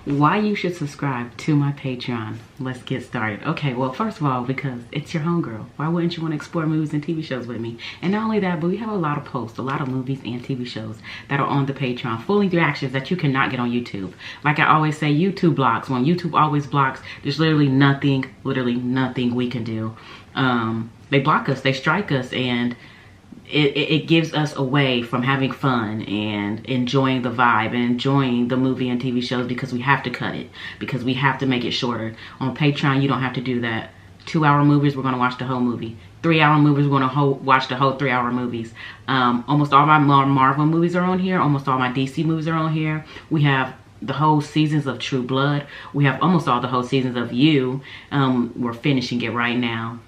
why you should subscribe to my Patreon. Let's get started. Okay, well, first of all, because it's your homegirl. Why wouldn't you want to explore movies and TV shows with me? And not only that, but we have a lot of posts, a lot of movies and TV shows that are on the Patreon, full-length reactions that you cannot get on YouTube. Like I always say, YouTube blocks. When YouTube always blocks, there's literally nothing we can do. They block us, they strike us, and it gives us away from having fun and enjoying the vibe and enjoying the movie and TV shows, because we have to cut it, because we have to make it shorter. On Patreon, you don't have to do that. 2-hour movies, we're going to watch the whole movie. 3-hour movies, we're going to watch the whole 3-hour movies. Almost all my Marvel movies are on here. Almost all my DC movies are on here. We have the whole seasons of True Blood. We have almost all the whole seasons of You. We're finishing it right now.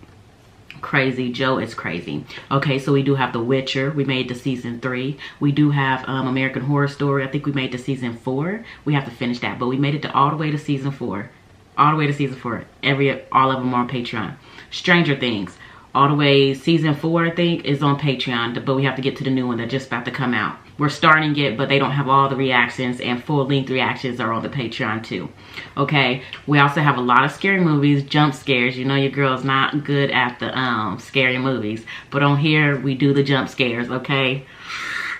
Crazy Joe is crazy. Okay, so we do have The Witcher. We made to season 3. We do have American Horror Story. I think we made to season 4. We have to finish that, but we made it to all the way to season 4. All the way to season 4. All of them are on Patreon. Stranger Things, all the way season 4, I think, is on Patreon, but we have to get to the new one that's just about to come out. We're starting it, but they don't have all the reactions, and full-length reactions are on the Patreon too. Okay, we also have a lot of scary movies, jump scares. You know your girl's not good at the scary movies, but on here we do the jump scares, okay?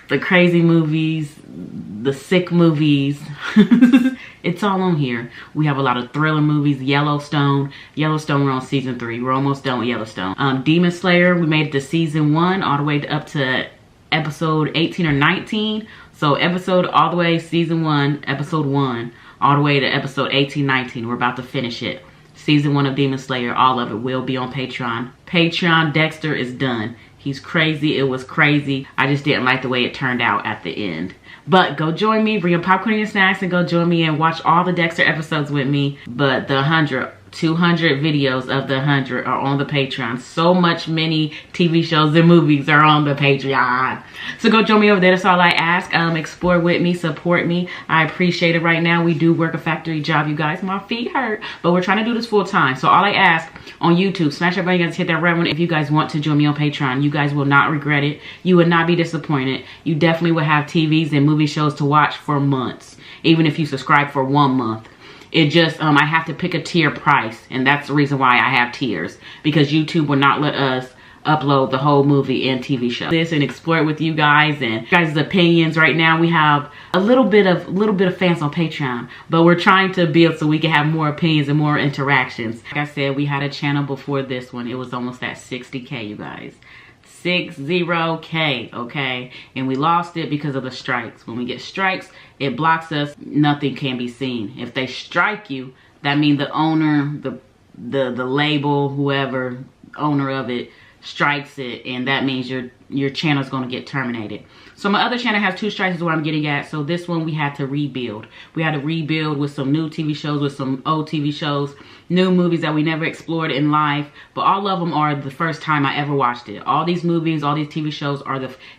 The crazy movies, the sick movies. It's all on here. We have a lot of thriller movies. Yellowstone, we're on season 3. We're almost done with Yellowstone. Demon Slayer, we made it to season 1 all the way up to episode 18 or 19. So all the way season 1, episode 1, all the way to episode 18, 19. We're about to finish it. Season 1 of Demon Slayer, all of it will be on Patreon. Patreon Dexter is done. He's crazy. It was crazy. I just didn't like the way it turned out at the end. But go join me, bring your popcorn and your snacks, and go join me and watch all the Dexter episodes with me. But the 200 videos of the 100 are on the Patreon. So many TV shows and movies are on the Patreon. So go join me over there. That's all I ask. Explore with me, support me. I appreciate it. Right now we do work a factory job, you guys. My feet hurt, but we're trying to do this full time. So all I ask on YouTube, smash that button, you guys hit that red one. If you guys want to join me on Patreon, you guys will not regret it. You would not be disappointed. You definitely will have TVs and movie shows to watch for months, even if you subscribe for 1 month. It just, I have to pick a tier price, and that's the reason why I have tiers, because YouTube will not let us upload the whole movie and TV show. This and explore it with you guys and guys' opinions. Right now we have a little bit of fans on Patreon, but we're trying to build so we can have more opinions and more interactions. Like I said, we had a channel before this one. It was almost at 60K, you guys. 60K, okay? And we lost it because of the strikes. When we get strikes, it blocks us. Nothing can be seen. If they strike you, that means the owner, the label, whoever owner of it strikes it, and that means your channel is going to get terminated. So my other channel has 2 strikes is what I'm getting at. So this one we had to rebuild. We had to rebuild with some new TV shows, with some old TV shows, new movies that we never explored in life. But all of them are the first time I ever watched it. All these movies, all these TV shows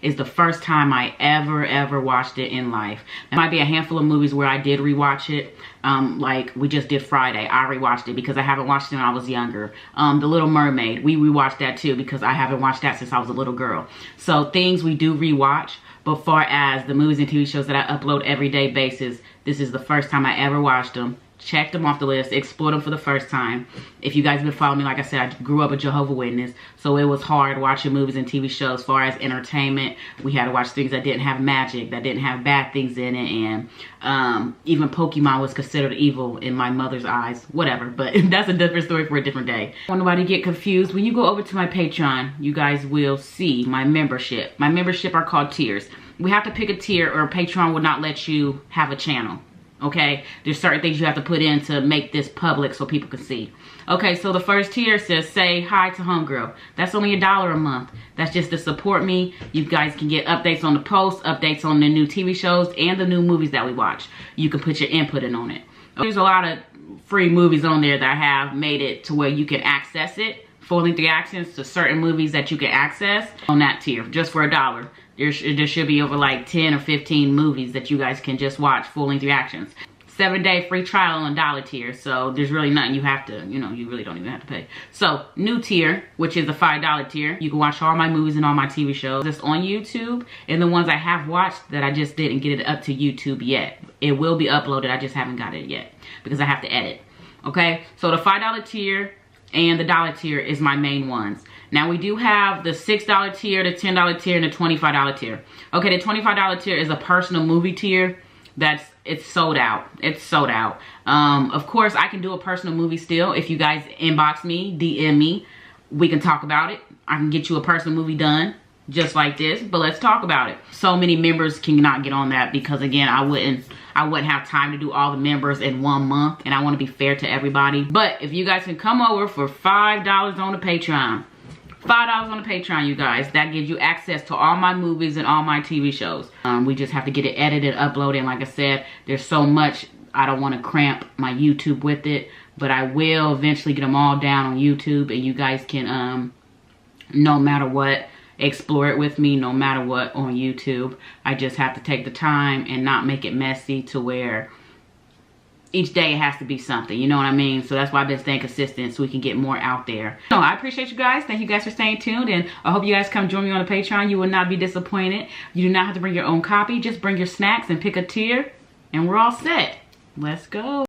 is the first time I ever watched it in life. There might be a handful of movies where I did rewatch it. Like we just did Friday. I rewatched it because I haven't watched it when I was younger. The Little Mermaid, we rewatched that too because I haven't watched that since I was a little girl. So things we do rewatch. But far as the movies and TV shows that I upload everyday basis, this is the first time I ever watched them. Checked them off the list, explored them for the first time. If you guys have been following me, like I said, I grew up a Jehovah's Witness, so it was hard watching movies and TV shows. As far as entertainment, we had to watch things that didn't have magic, that didn't have bad things in it, and even Pokemon was considered evil in my mother's eyes. Whatever, but that's a different story for a different day. I don't want nobody to get confused. When you go over to my Patreon, you guys will see my membership. My membership are called tiers. We have to pick a tier or Patreon will not let you have a channel. Okay, there's certain things you have to put in to make this public so people can see. Okay, so the first tier says say hi to homegirl. That's only $1 a month. That's just to support me. You guys can get updates on the posts, updates on the new TV shows, and the new movies that we watch. You can put your input in on it. There's a lot of free movies on there that I have made it to where you can access it. Full-length reactions to certain movies that you can access on that tier just for $1. There should be over like 10 or 15 movies that you guys can just watch full-length reactions. 7-day free trial on dollar tier. So there's really nothing you have to, you know, you really don't even have to pay. So new tier, which is the $5 tier, you can watch all my movies and all my TV shows that's on YouTube, and the ones I have watched that I just didn't get it up to YouTube yet. It will be uploaded, I just haven't got it yet because I have to edit. Okay, so the $5 tier and the dollar tier is my main ones. Now we do have the $6 tier, the $10 tier, and the $25 tier. Okay, the $25 tier is a personal movie tier. It's sold out. It's sold out. Of course, I can do a personal movie still. If you guys inbox me, DM me, we can talk about it. I can get you a personal movie done just like this, but let's talk about it. So many members cannot get on that because again, I wouldn't have time to do all the members in 1 month, and I want to be fair to everybody. But if you guys can come over for $5 on the Patreon, $5 on the Patreon, you guys, that gives you access to all my movies and all my TV shows. We just have to get it edited, uploaded, and like I said, there's so much, I don't want to cramp my YouTube with it, but I will eventually get them all down on YouTube, and you guys can, no matter what, explore it with me, no matter what, on YouTube. I just have to take the time and not make it messy to where each day it has to be something, you know what I mean? So that's why I've been staying consistent so we can get more out there. So I appreciate you guys. Thank you guys for staying tuned, and I hope you guys come join me on the Patreon. You will not be disappointed. You do not have to bring your own copy. Just bring your snacks and pick a tier, and we're all set. Let's go.